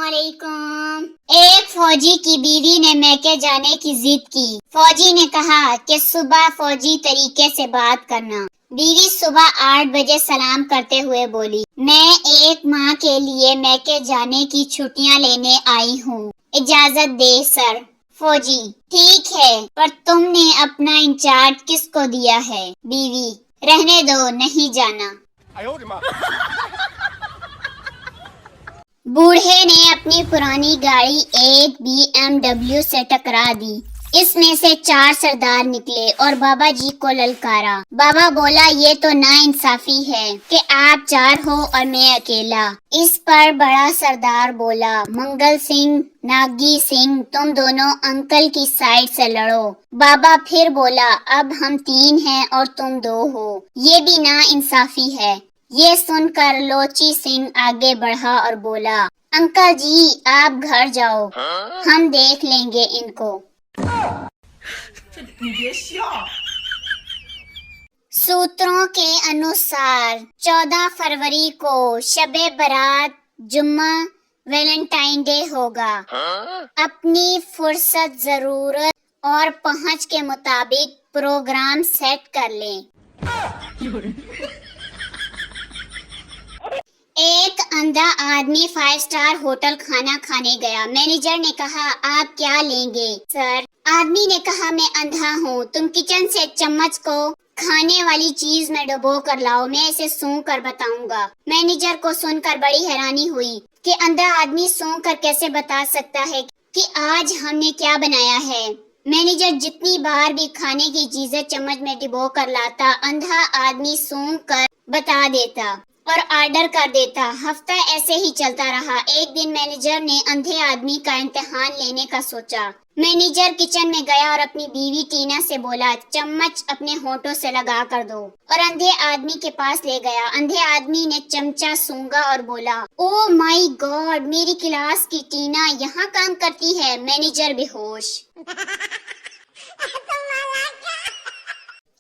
अस्सलामुअलैकुम। एक फौजी की बीवी ने मैके जाने की जिद की। फौजी ने कहा कि सुबह फौजी तरीके से बात करना। बीवी सुबह 8 बजे सलाम करते हुए बोली, मैं एक माह के लिए मैके जाने की छुट्टियां लेने आई हूँ, इजाजत दे सर। फौजी, ठीक है, पर तुमने अपना इंचार्ज किसको दिया है? बीवी, रहने दो, नहीं जाना। बूढ़े ने अपनी पुरानी गाड़ी एक BMW से टकरा दी। इसमें से 4 सरदार निकले और बाबा जी को ललकारा। बाबा बोला, ये तो नाइंसाफी है कि आप 4 हो और मैं अकेला। इस पर बड़ा सरदार बोला, मंगल सिंह, नागी सिंह, तुम दोनों अंकल की साइड से लड़ो। बाबा फिर बोला, अब हम 3 हैं और तुम 2 हो, ये भी नाइंसाफी है। ये सुनकर लोची सिंह आगे बढ़ा और बोला, अंकल जी आप घर जाओ, हम देख लेंगे इनको। सूत्रों के अनुसार 14 फरवरी को शबे बारात, जुम्मा, वैलेंटाइन डे होगा। अपनी फुर्सत, जरूरत और पहुंच के मुताबिक प्रोग्राम सेट कर लें। एक अंधा आदमी 5 स्टार होटल खाना खाने गया। मैनेजर ने कहा, आप क्या लेंगे सर? आदमी ने कहा, मैं अंधा हूँ, तुम किचन से चम्मच को खाने वाली चीज में डुबो कर लाओ, मैं इसे सूंघ कर बताऊंगा। मैनेजर को सुनकर बड़ी हैरानी हुई कि अंधा आदमी सूंघ कर कैसे बता सकता है कि आज हमने क्या बनाया है। मैनेजर जितनी बार भी खाने की चीजें चम्मच में डुबो कर लाता, अंधा आदमी सूंघ कर बता देता और ऑर्डर कर देता। हफ्ता ऐसे ही चलता रहा। एक दिन मैनेजर ने अंधे आदमी का इम्तिहान लेने का सोचा। मैनेजर किचन में गया और अपनी बीवी टीना से बोला, चम्मच अपने होठों से लगा कर दो, और अंधे आदमी के पास ले गया। अंधे आदमी ने चमचा सूंघा और बोला, ओ माय गॉड, मेरी क्लास की टीना यहाँ काम करती है। मैनेजर बेहोश।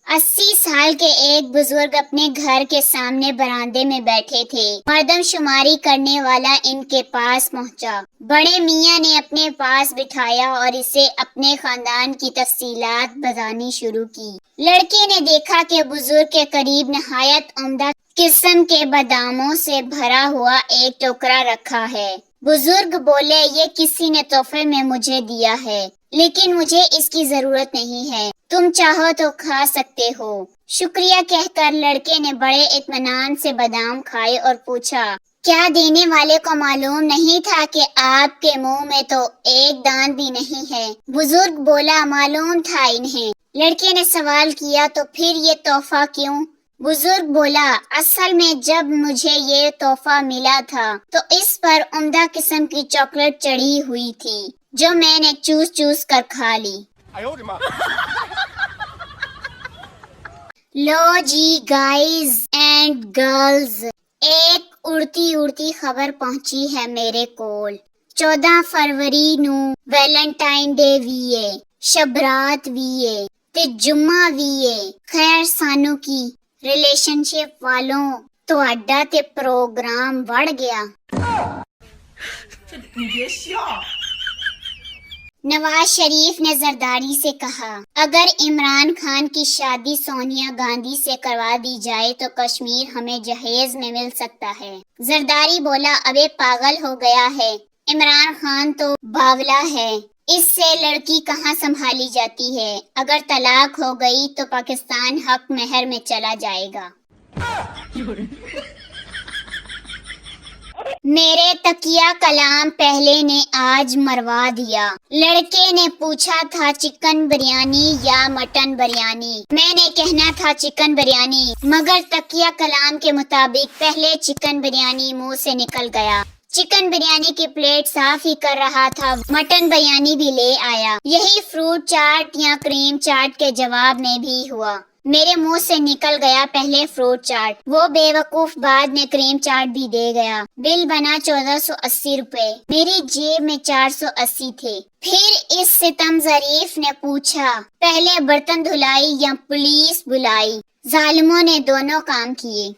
80 साल के एक बुजुर्ग अपने घर के सामने बरामदे में बैठे थे। मर्दमशुमारी करने वाला इनके पास पहुंचा। बड़े मियाँ ने अपने पास बिठाया और इसे अपने खानदान की तफसीलात बतानी शुरू की। लड़के ने देखा कि बुजुर्ग के करीब नहायत उम्दा किस्म के बादामों से भरा हुआ एक टोकरा रखा है। बुजुर्ग बोले, ये किसी ने तोहफे में मुझे दिया है, लेकिन मुझे इसकी जरूरत नहीं है, तुम चाहो तो खा सकते हो। शुक्रिया कहकर लड़के ने बड़े इत्मीनान से बादाम खाए और पूछा, क्या देने वाले को मालूम नहीं था कि आपके मुंह में तो एक दांत भी नहीं है? बुजुर्ग बोला, मालूम था इन्हें। लड़के ने सवाल किया, तो फिर ये तोहफा क्यों? बुजुर्ग बोला, असल में जब मुझे ये तोहफा मिला था तो इस पर उम्दा किस्म की चॉकलेट चढ़ी हुई थी, जो मैंने चूस चूस कर खा ली। लो जी गाइज एंड गर्ल्स, एक उड़ती उड़ती खबर पहुंची है मेरे कोल। 14 फरवरी नू वैलेंटाइन डे भी है, शबरात भी है ते जुम्मा भी है। खैर सानू की रिलेशनशिप वालों, तुहाडा ते प्रोग्राम बढ़ गया। नवाज शरीफ ने जरदारी से कहा, अगर इमरान खान की शादी सोनिया गांधी से करवा दी जाए तो कश्मीर हमें जहेज में मिल सकता है। जरदारी बोला, अबे पागल हो गया है, इमरान खान तो बावला है, इससे लड़की कहाँ संभाली जाती है। अगर तलाक हो गई तो पाकिस्तान हक महर में चला जाएगा। मेरे तकिया कलाम पहले ने आज मरवा दिया। लड़के ने पूछा था चिकन बिरयानी या मटन बिरयानी। मैंने कहना था चिकन बिरयानी, मगर तकिया कलाम के मुताबिक पहले चिकन बिरयानी मुंह से निकल गया। चिकन बिरयानी की प्लेट साफ ही कर रहा था, मटन बिरयानी भी ले आया। यही फ्रूट चाट या क्रीम चाट के जवाब में भी हुआ। मेरे मुंह से निकल गया पहले फ्रूट चाट, वो बेवकूफ बाद में क्रीम चाट भी दे गया। बिल बना 1480 रुपए, मेरी जेब में 480 थे। फिर इस सितम ज़रीफ ने पूछा, पहले बर्तन धुलाई या पुलिस बुलाई? जालिमों ने दोनों काम किए।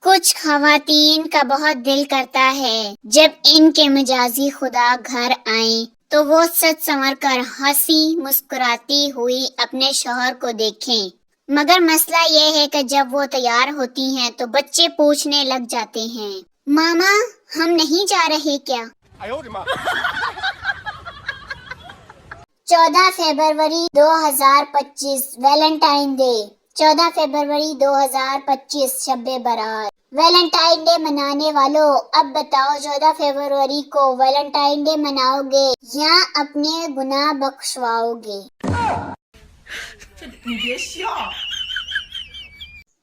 کچھ خواتین کا بہت دل کرتا ہے جب ان کے مجازی خدا گھر آئیں تو وہ سج سنور کر ہنسی مسکراتی ہوئی اپنے شوہر کو دیکھیں، مگر مسئلہ یہ ہے کہ جب وہ تیار ہوتی ہیں تو بچے پوچھنے لگ جاتے ہیں، ماما ہم نہیں جا رہے کیا؟ 14 فروری 2025 ویلنٹائن ڈے۔ 14 فروری 2025 شب برات۔ ویلنٹائن ڈے منانے والوں، اب بتاؤ 14 فروری کو ویلنٹائن ڈے مناؤ گے یا اپنے گناہ بخشواؤ گے؟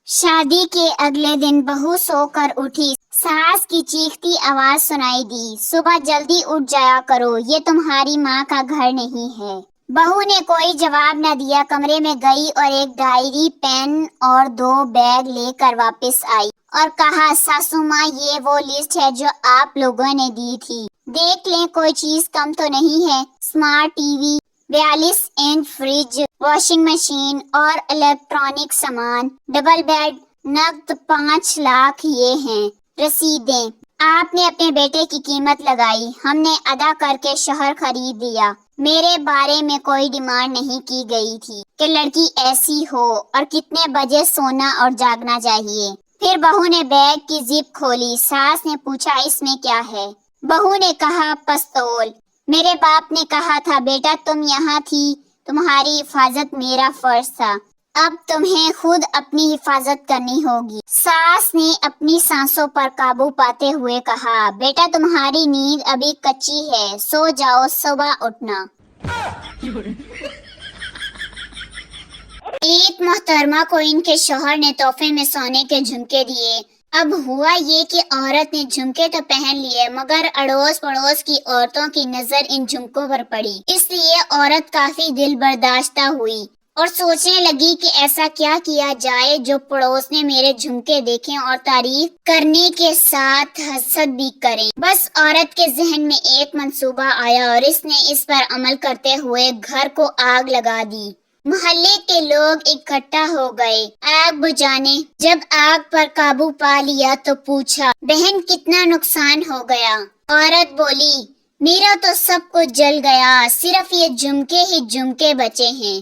شادی کے اگلے دن بہو سو کر اٹھی، ساس کی چیختی آواز سنائی دی، صبح جلدی اٹھ جایا کرو، یہ تمہاری ماں کا گھر نہیں ہے۔ بہو نے کوئی جواب نہ دیا، کمرے میں گئی اور ایک ڈائری، پین اور 2 بیگ لے کر واپس آئی اور کہا، ساسو ماں یہ وہ لسٹ ہے جو آپ لوگوں نے دی تھی، دیکھ لیں کوئی چیز کم تو نہیں ہے۔ Smart T V, 42 inch fridge, washing machine اور الیکٹرانک سامان، ڈبل بیڈ، نقد 5 لاکھ یہ ہیں رسیدیں۔ آپ نے اپنے بیٹے کی قیمت لگائی، ہم نے ادا کر کے شوہر خرید لیا۔ میرے بارے میں کوئی ڈیمانڈ نہیں کی گئی تھی کہ لڑکی ایسی ہو اور کتنے بجے سونا اور جاگنا چاہیے۔ پھر بہو نے بیگ کی زپ کھولی، ساس نے پوچھا اس میں کیا ہے؟ بہو نے کہا پستول۔ میرے باپ نے کہا تھا بیٹا تم یہاں تھی، تمہاری حفاظت میرا فرض تھا، اب تمہیں خود اپنی حفاظت کرنی ہوگی۔ ساس نے اپنی سانسوں پر قابو پاتے ہوئے کہا، بیٹا تمہاری نیند ابھی کچی ہے، سو جاؤ صبح اٹھنا۔ ایک محترمہ کو ان کے شوہر نے تحفے میں سونے کے جھمکے دیے۔ اب ہوا یہ کہ عورت نے جھمکے تو پہن لیے مگر اڑوس پڑوس کی عورتوں کی نظر ان جھمکوں پر پڑی، اس لیے عورت کافی دل برداشتہ ہوئی اور سوچنے لگی کہ ایسا کیا کیا جائے جو پڑوس نے میرے جھمکے دیکھیں اور تعریف کرنے کے ساتھ حسد بھی کریں۔ بس عورت کے ذہن میں ایک منصوبہ آیا اور اس نے اس پر عمل کرتے ہوئے گھر کو آگ لگا دی۔ محلے کے لوگ اکٹھا ہو گئے آگ بجھانے۔ جب آگ پر قابو پا لیا تو پوچھا، بہن کتنا نقصان ہو گیا؟ عورت بولی، میرا تو سب کچھ جل گیا، صرف یہ جھمکے ہی جھمکے بچے ہیں۔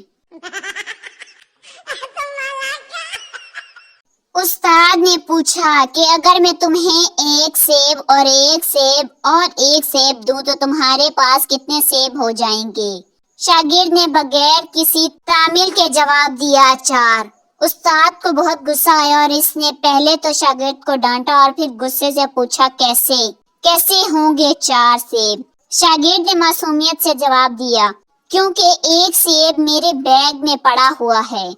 استاد نے پوچھا کہ اگر میں تمہیں ایک سیب اور ایک سیب اور ایک سیب دوں تو تمہارے پاس کتنے سیب ہو جائیں گے؟ شاگرد نے بغیر کسی تعمیل کے جواب دیا، 4۔ استاد کو بہت غصہ آیا اور اس نے پہلے تو شاگرد کو ڈانٹا اور پھر غصے سے پوچھا، کیسے ہوں گے 4 سیب؟ شاگرد نے معصومیت سے جواب دیا، کیونکہ ایک سیب میرے بیگ میں پڑا ہوا ہے۔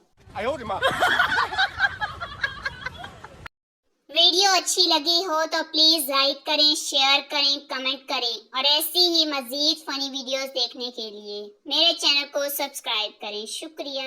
ویڈیو اچھی لگی ہو تو پلیز لائک کریں، شیئر کریں، کمنٹ کریں اور ایسی ہی مزید فنی ویڈیوز دیکھنے کے لیے میرے چینل کو سبسکرائب کریں۔ شکریہ۔